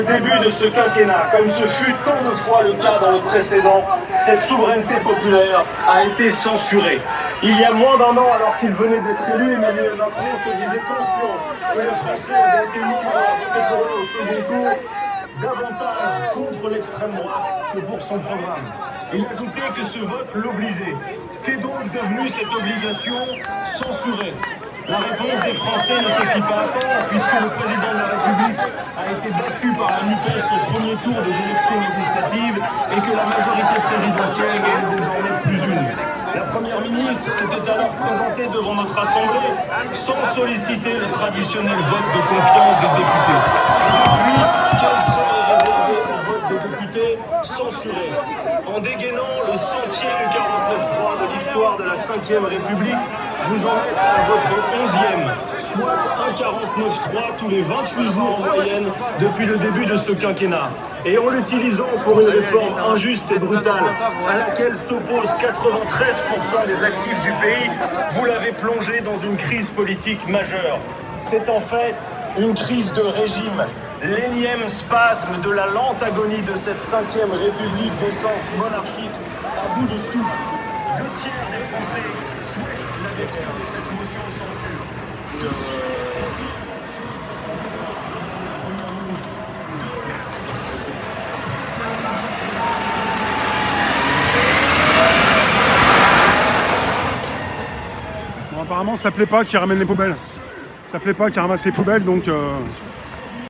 Début de ce quinquennat, comme ce fut tant de fois le cas dans le précédent, cette souveraineté populaire a été censurée. Il y a moins d'un an, alors qu'il venait d'être élu, Emmanuel Macron se disait conscient que les Français avaient été nombreux à voter pour lui au second tour, davantage contre l'extrême droite que pour son programme. Il ajoutait que ce vote l'obligeait. Qu'est donc devenue cette obligation censurée? La réponse des Français ne se fit pas attendre, puisque le président de la République a été battu par la NUPES au premier tour des élections législatives et que la majorité présidentielle n'est désormais plus une. La première ministre s'était alors présentée devant notre Assemblée sans solliciter le traditionnel vote de confiance des députés. Et depuis, quel serait réservé au vote des députés censurés? En dégainant le 100e 49.3 de l'histoire de la 5e République, vous en êtes à votre 11e, soit un 49.3 tous les 28 jours en moyenne depuis le début de ce quinquennat. Et en l'utilisant pour une réforme injuste et brutale, à laquelle s'opposent 93% des actifs du pays, vous l'avez plongé dans une crise politique majeure. C'est en fait une crise de régime, l'énième spasme de la lente agonie de cette 5e République d'essence monarchique à bout de souffle. 2 tiers des Français souhaitent l'adoption de cette motion de censure. 2 tiers des Français. 2 tiers des Français Bon, apparemment, ça plaît pas qu'il ramène les poubelles. Ça plaît pas qu'il ramasse les poubelles, donc